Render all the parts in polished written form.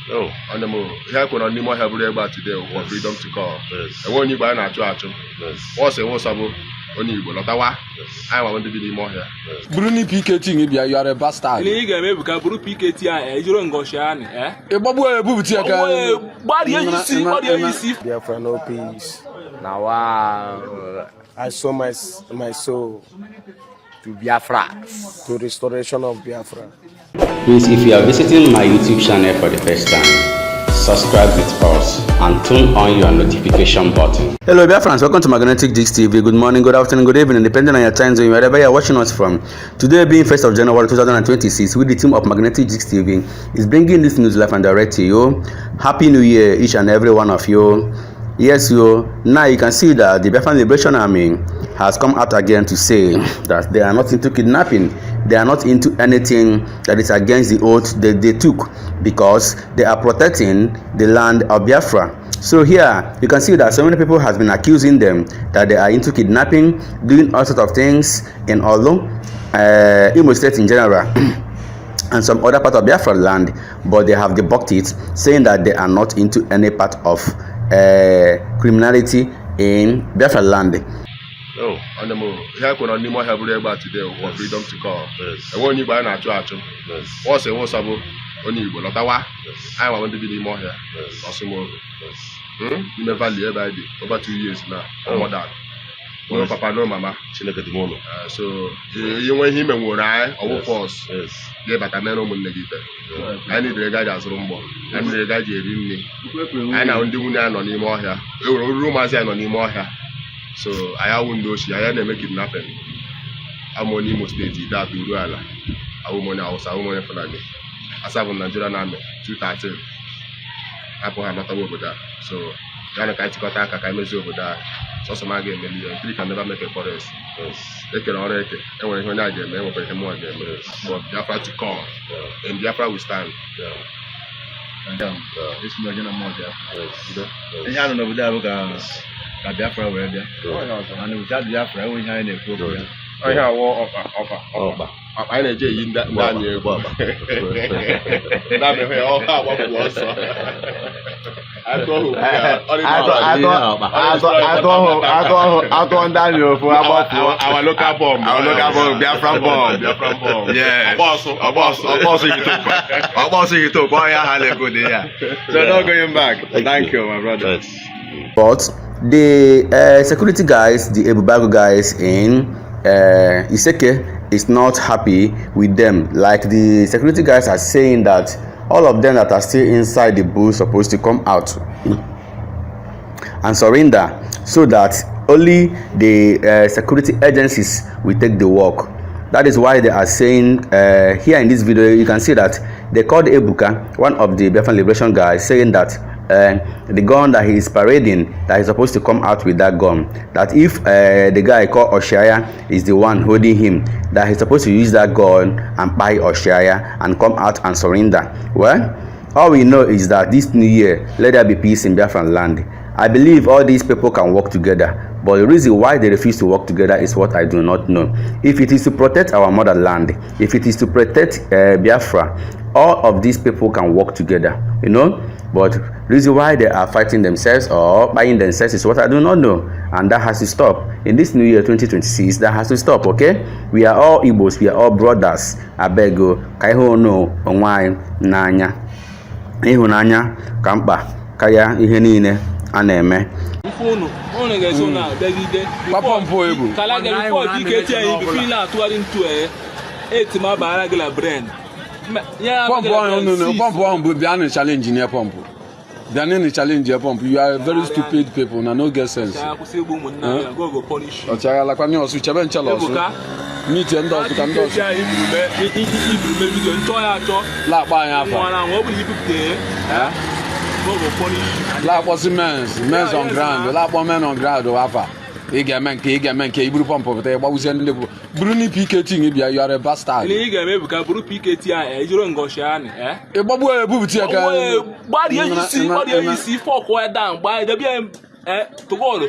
Oh, and the more here can only more have about today for freedom to call. And when you buy a actual, what's a sabo only you will not. I want to be more here. Bruni PKT, you are a bastard. You can Bruni PKT, you don't go shine, eh? A babu, What do you see? What do you see? Biafra no peace. Now I sold my soul to Biafra, to restoration of Biafra. Please, if you are visiting my YouTube channel for the first time, subscribe with us and turn on your notification button. Hello Biafrans, welcome to Magnetic Gist TV. Good morning, good afternoon, good evening, depending on your time zone, wherever you are watching us from. Today being 1st of January 2026, with the team of Magnetic Gist TV is bringing this news live and direct to you. Happy New Year, each and every one of you. Yes, now you can see that the Biafran Liberation Army has come out again to say that they are not into kidnapping. They are not into anything that is against the oath that they took, because they are protecting the land of Biafra. So here you can see that so many people has been accusing them that they are into kidnapping, doing all sorts of things in Imo State in general and some other part of Biafra land, but they have debunked it, saying that they are not into any part of criminality in Biafra land. Oh, and the more here can only more have about today for freedom to call. And when you buy an actual, what's a sabo only you will not. I want to be more here. Also more. You never live by the over 2 years now. More than. No papa, no mama. So you want him and what I or force. Yeah, but I know when negative. I need the guy that's rumble. I need the guy you I know the woman on him more here. Rumors are on him more here. So I have windows. I had to make it happen. I'm on Imo State. That will do. I money house. I money Fulani. I serve in Nigerian Army 2013. I put another over there. So Ghana can't take attack. I can over there. So some again million. Three can never make a forest. They can already. And when I get them, we pay him more again. But Biafra to come. And Biafra will stand. This is not more there. And I don't know that Biafra were there. And without Biafra, we had a problem. I have war of I need to in that year. I thought Daniel for our local bomb. Our local bomb, Biafran bomb. Biafran bomb. Yeah. A boss you took. Boy, I had a good day. So not going back. Thank you, my brother. But the security guys, the Ebubago guys in Iseke is not happy with them. Like the security guys are saying that all of them that are still inside the bush supposed to come out and surrender, so that only the security agencies will take the work. That is why they are saying here in this video, you can see that they called Ebuka, one of the Biafran Liberation guys, saying that the gun that he is parading, that he's supposed to come out with that gun, that if the guy called Oshaya is the one holding him, that he's supposed to use that gun and buy Oshaya and come out and surrender. Well, all we know is that this new year, let there be peace in Biafran land. I believe all these people can work together, but the reason why they refuse to work together is what I do not know. If it is to protect our motherland, if it is to protect Biafra, all of these people can work together, you know. But the reason why they are fighting themselves or buying themselves is what I do not know, and that has to stop. In this new year 2026, that has to stop, okay? We are all Igbos, we are all brothers. Abego, kaiho no onwai nanya. Ihunanya kampa kaya ihe niile a na-eme. Challenge in your pump. They are not challenge your pump. You are very stupid people. Now no get sense. Go punish you. Okay, like when you also challenge us. Meet and dog can do. Like by like what's immense? Men's on ground. Like one man on ground or alpha. Egaman, you pump over there. What was in the Bruni PKT? You are a bastard. You PKT, you don't go shine, eh? A babu, what do you see? What do you see? For quite down by the BM to go.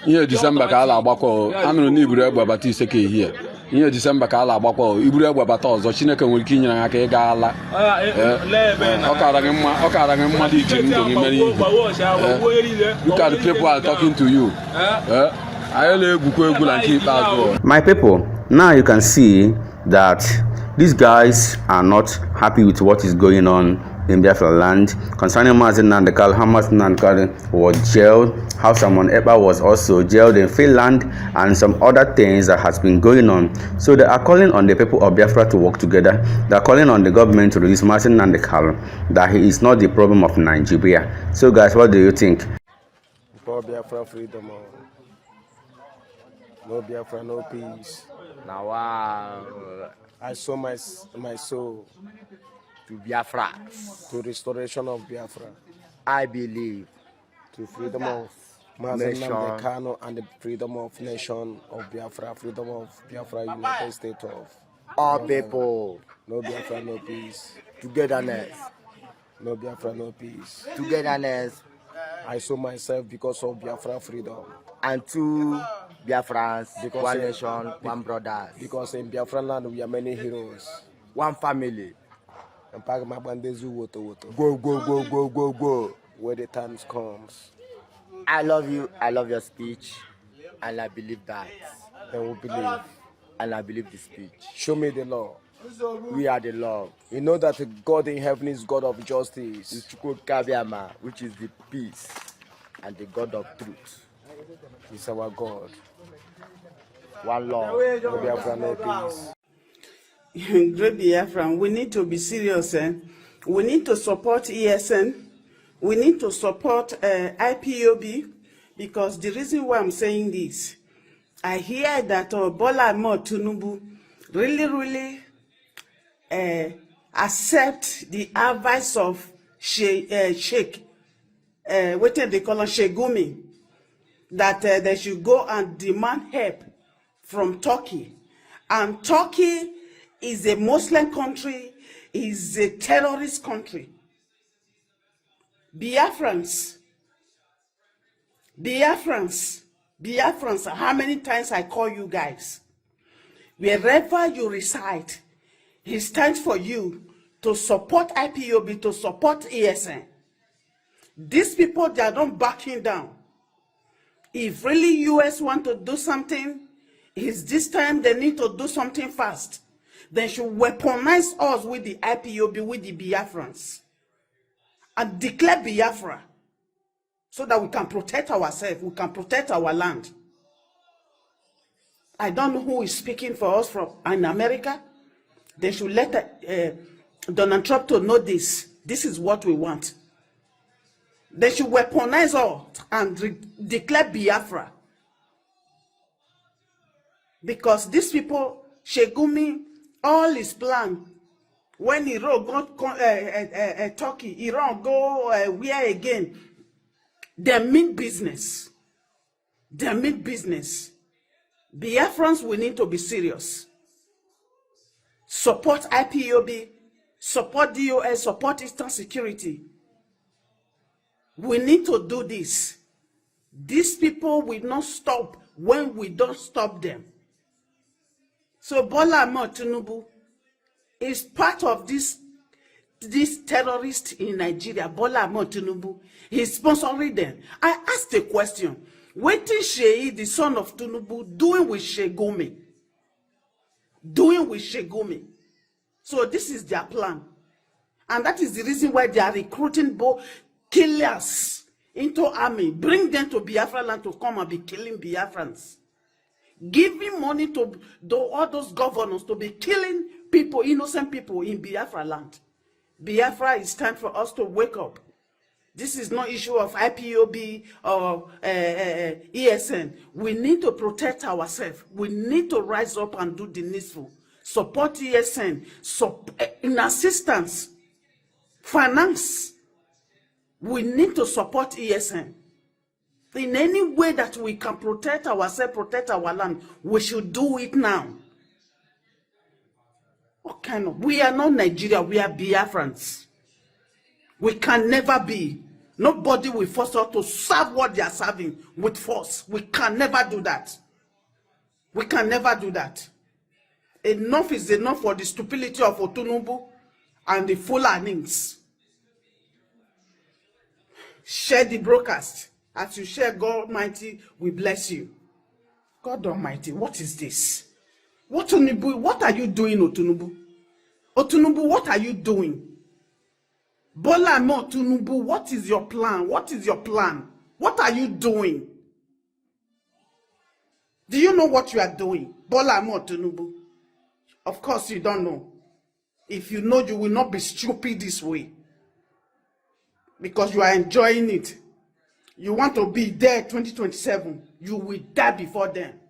Yeah, December, I'll I'm going to need Batiste here. ihe Disemba ka ala agbakwa iburu egbe bata ọzọ Chineke nwere ike inyere aka ịga ala ọ kara gị mma dị iche ndụ gị mere ihe look at the people are talking to you anyị na-egwukwa egwu na nke ikpeazụ. My people, now you can see that these guys are not happy with what is going on in Biafra land. Concerning Mazi Nnamdi Kanu, how Mazi Nnamdi Kanu was jailed, how Simon Ekpa was also jailed in Finland, and some other things that has been going on. So they are calling on the people of Biafra to work together. They are calling on the government to release Mazi Nnamdi Kanu, that he is not the problem of Nigeria. So guys, what do you think? For Biafra freedom, no Biafra, no peace. Now I sold my soul to Biafra, to restoration of Biafra. I believe to freedom of nation and the freedom of nation of Biafra, freedom of Biafra, United States of all people. No Biafra, no peace. Togetherness. No Biafra, no peace. Togetherness. I sold myself because of Biafra freedom. And two Biafrans, because one nation, one brother. Because in Biafran land we are many heroes. One family. And pack my bandezu woto. Go. Where the times comes. I love you. I love your speech. And I believe that. Then we believe. And I believe the speech. Show me the law. We are the law. You know that God in heaven is God of justice. Which is the peace. And the God of truth. He's our God. One law. No Biafra, no peace. Great Biafran, we need to be serious. We need to support ESN. We need to support IPOB, because the reason why I'm saying this, I hear that Bola Ahmed Tinubu really accept the advice of Sheikh, what they call him, Sheikh Gumi, that they should go and demand help from Turkey. And Turkey is a Muslim country, is a terrorist country. Biafrans, how many times I call you guys? Wherever you reside, it's time for you to support IPOB, to support ESN. These people, they are not backing down. If really US want to do something, it's this time they need to do something fast. They should weaponize us with the IPOB, with the Biafrans, and declare Biafra so that we can protect ourselves, we can protect our land. I don't know who is speaking for us from in America. They should let Donald Trump to know this. This is what we want. They should weaponize us and declare Biafra. Because these people, Shegumi, all his plan, when Iran go Turkey, Iran go where again? They mean business. They mean business. Biafrans, we need to be serious. Support IPOB, support DOS, support Eastern Security. We need to do this. These people will not stop when we don't stop them. So Bola Ahmed Tinubu is part of this terrorist in Nigeria. Bola Ahmed Tinubu, he's sponsoring them. I asked a question. What is Sheyi, the son of Tinubu, doing with Shegumi? Doing with Shegumi. So this is their plan. And that is the reason why they are recruiting killers into army. Bring them to Biafra land to come and be killing Biafrans. Giving money to all those governors to be killing people, innocent people in Biafra land. Biafra, it's time for us to wake up. This is no issue of IPOB or ESN. We need to protect ourselves. We need to rise up and do the needful. Support ESN, in assistance, finance. We need to support ESN. In any way that we can protect ourselves, protect our land, we should do it now. What kind of? We are not Nigeria, we are Biafrans. We can never be. Nobody will force us to serve what they are serving with force. We can never do that. We can never do that. Enough is enough for the stupidity of Otunubu and the Fulanis. Share the broadcast. As you share, God Almighty will bless you. God Almighty, what is this? What are you doing, Otunubu? Otunubu, what are you doing? Bola Mo Otunubu, what is your plan? What is your plan? What are you doing? Do you know what you are doing? Bola Mo Otunubu. Of course you don't know. If you know, you will not be stupid this way. Because you are enjoying it. You want to be there 2027. You will die before then.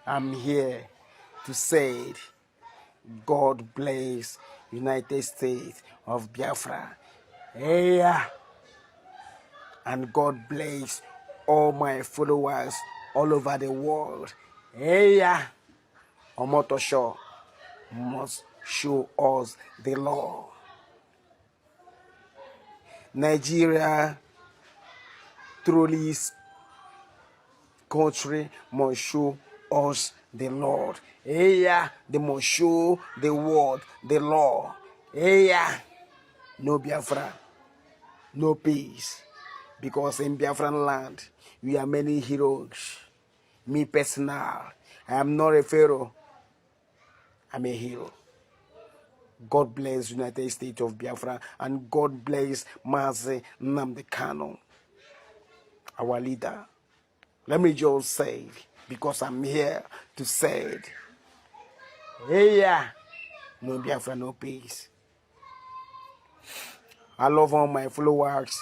I'm here to say it. God bless United States of Biafra. Yeah. And God bless all my followers all over the world. Yeah. Omotosho must show us the law. Nigeria, truly country, must show us the Lord. Yeah, they must show the world the law. Yeah, no Biafra, no peace. Because in Biafran land, we are many heroes. Me personal, I am not a pharaoh. I'm a hero. God bless United States of Biafra, and God bless Mazi Nnamdi Kanu, our leader. Let me just say, because I'm here to say it. Hey, yeah, no Biafra, no peace. I love all my followers.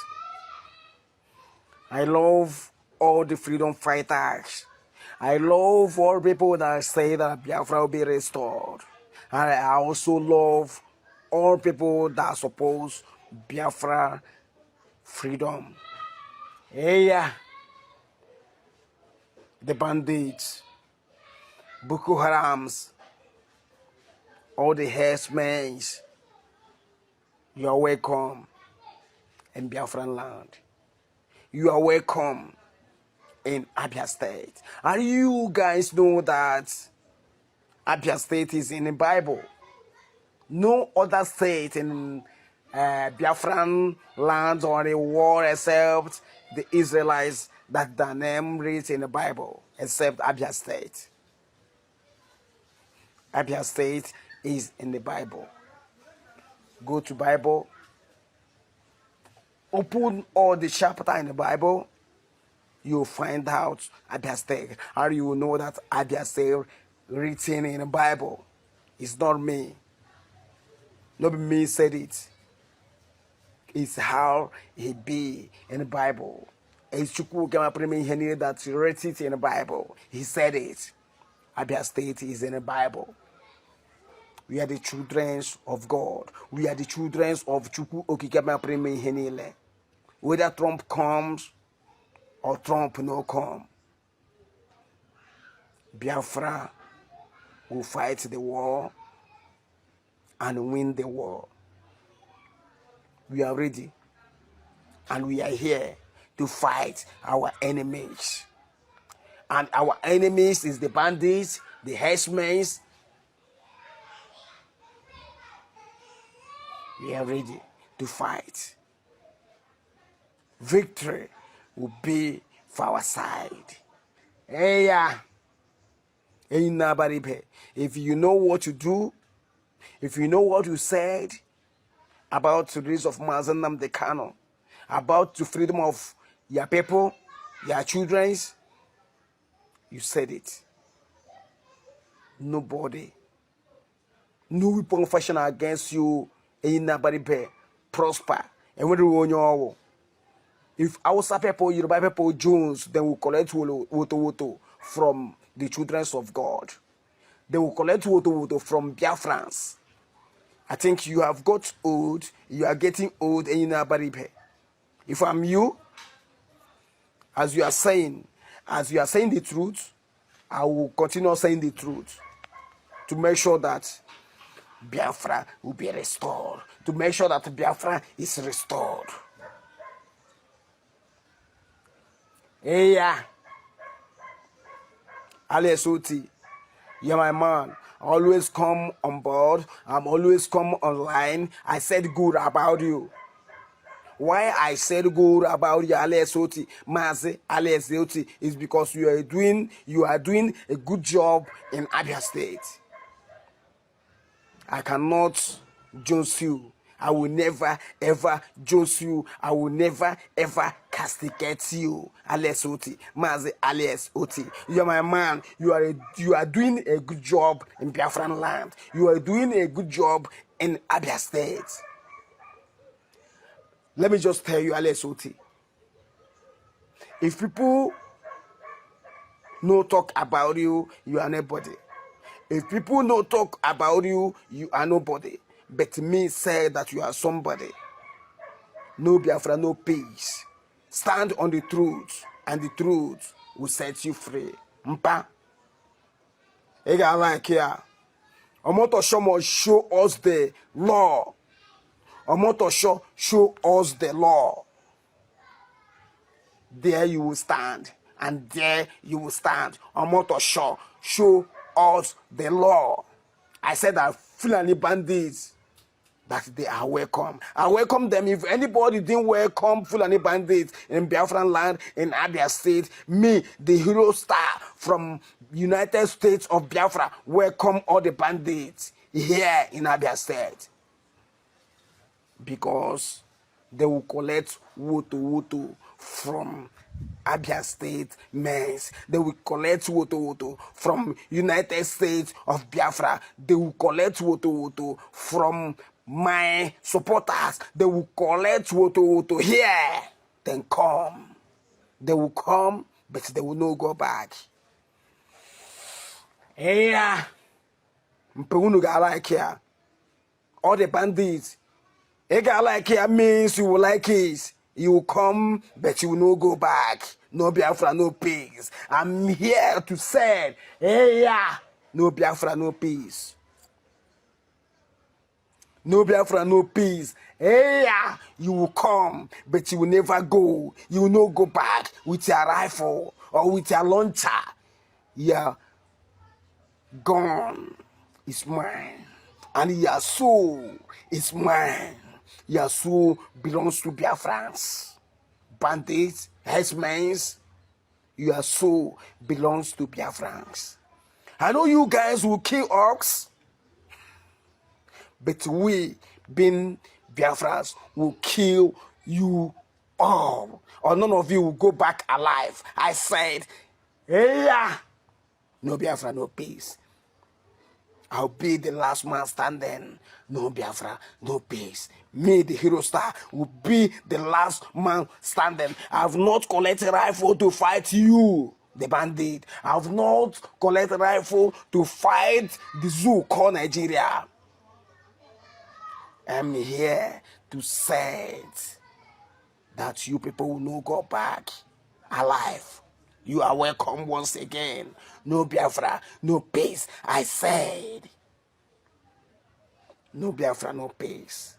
I love all the freedom fighters. I love all people that say that Biafra will be restored. And I also love all people that suppose Biafra freedom. Hey, yeah. The bandits, Boko Harams, all the herdsmen, you are welcome in Biafran land. You are welcome in Abia State. And you guys know that Abia State is in the Bible. No other state in Biafran lands or the world except the Israelites that the name reads in the Bible, except Abia State. Abia State is in the Bible. Go to Bible, open all the chapter in the Bible, you'll find out Abia State. How you will know that Abia State written in the Bible? It's not me. Not me said it. It's how it be in the Bible. It's Chukwu that wrote it in the Bible. He said it. Abia State is in the Bible. We are the children of God. We are the children of Chukwu Okikema Prime Henile. Whether Trump comes or Trump no come, Biafra will fight the war and win the war. We are ready. And we are here to fight our enemies. And our enemies is the bandits, the herdsmen. We are ready to fight. Victory will be for our side. Hey, yeah. Ain't nobody pay. If you know what to do, if you know what you said about the release of Mazi Nnamdi Kanu, about the freedom of your people, your children, you said it. Nobody, no weapon fashioned against you, ain't nobody pay, prosper. And when you know, if our people, Yoruba people, Jones, then will collect woto from the children of God. They will collect woto from Biafrans. I think you have got old, you are getting old, and you know nobody pay. If I'm you, as you are saying the truth, I will continue saying the truth to make sure that Biafra will be restored, to make sure that Biafra is restored. Hey, yeah. alias OT. You're my man. Always come on board. I'm always come online. I said good about you. Why I said good about you, alias OT, Mazi, alias OT, is because you are doing a good job in Abia State. I cannot judge you. I will never ever judge you. I will never ever castigate you. Alias Oti, Mazi alias Oti. You are my man. You are doing a good job in Biafran land. You are doing a good job in Abia State. Let me just tell you, alias Oti. If people no talk about you, you are nobody. If people no talk about you, you are nobody. But me say that you are somebody. No Biafra, no peace. Stand on the truth, and the truth will set you free. Mpa. Ega like here. Omotosho must show us the law. Omotosho show us the law. There you will stand, and there you will stand. Omotosho show us the law. I said that Fulani bandits, that they are welcome. I welcome them. If anybody didn't welcome Fulani bandits in Biafran land, in Abia State, me, the hero star from United States of Biafra, welcome all the bandits here in Abia State. Because they will collect woto from Abia State mens. They will collect woto from United States of Biafra. They will collect woto from my supporters. They will collect woto here. Then come. They will come, but they will not go back. Yeah. Mpewunu ga like here. All the bandits. A guy like here means you will like it. You will come, but you will not go back. No Biafra, no peace. I'm here to say, hey, yeah, no Biafra, no peace. No Biafra, no peace. Hey, yeah, you will come, but you will never go. You will not go back with your rifle or with your launcher. Yeah, gone is mine, and your soul is mine. Your soul belongs to Biafrans. Bandits, herdsmen, your soul belongs to Biafrans. I know you guys will kill ox, but we, being Biafrans, will kill you all. Or none of you will go back alive. I said, yeah, no Biafra, no peace. I'll be the last man standing. No Biafra, no peace. Me, the hero star, will be the last man standing. I have not collected rifle to fight you, the bandit. I have not collected rifle to fight the zoo called Nigeria. I'm here to say that you people will not go back alive. You are welcome once again. No Biafra, no peace. I said, no Biafra, no peace.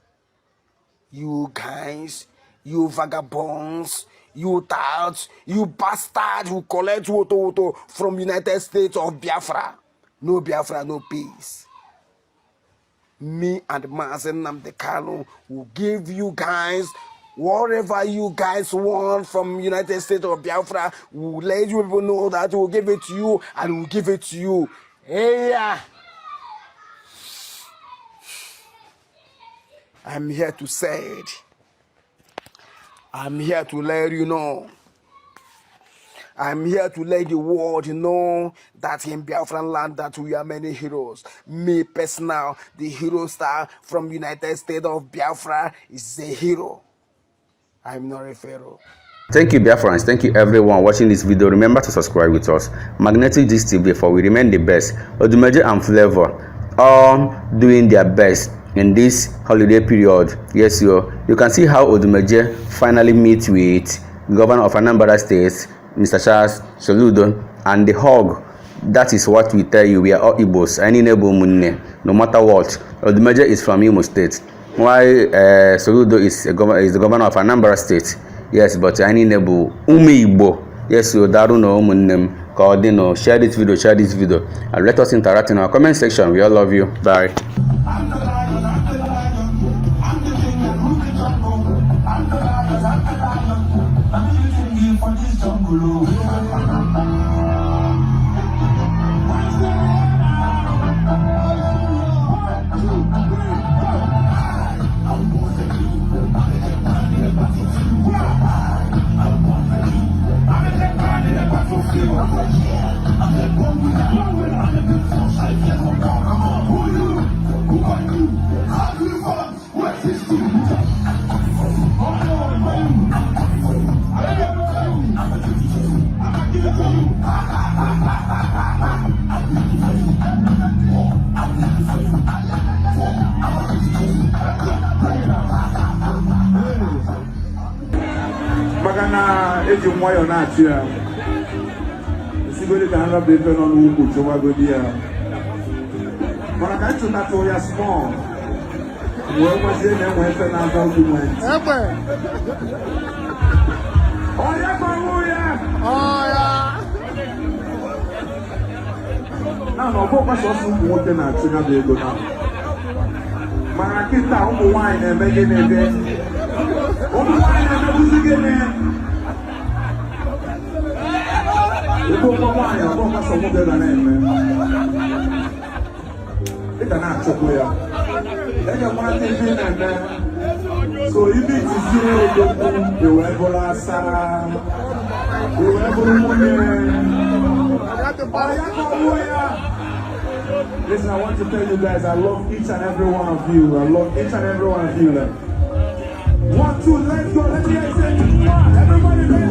You guys, you vagabonds, you touts, you bastard who collect woto from United States of Biafra. No Biafra, no peace. Me and Mazen Namdekano will give you guys whatever you guys want from United States of Biafra. We'll let you people know that we'll give it to you, and we'll give it to you. Hey, I'm here to say it. I'm here to let you know. I'm here to let the world know that in Biafran land that we are many heroes. Me personal, the hero star from United States of Biafra, is a hero. I'm not a pharaoh. Thank you, Biafrans. Thank you, everyone watching this video. Remember to subscribe with us. Magnetic Gist TV, for we remain the best. Odumeje and Flavor, all doing their best in this holiday period. Yes, you can see how Odumeje finally meets with the governor of Anambra State, Mr. Charles Soludo, and the hug. That is what we tell you. We are all Igbos. Any neighbor, no matter what. Odumeje is from Imo State. Why Soludo is the governor of Anambra State. Yes, but any neighbor, Igbo. Yes, you daru no umunnem. Cordino, share this video, and let us interact in our comment section. We all love you. Bye. Magana eji mwayo na atia. Sigoli kana bebe no nuku chowa godia. Mana ka tuna to ya small. Wo ma je na mo efe na za oku mwe. Epe. Oya kwa muya. Oya. Na no ko kwa so su mwote na atina bego na. Mana kita umu wine na mege na ebe. Umu wine na muzige na. So if it is you will listen, I want to tell you guys, I love each and every one of you. I love each and every one of you. 1, 2, let's go. Let's get it. Everybody,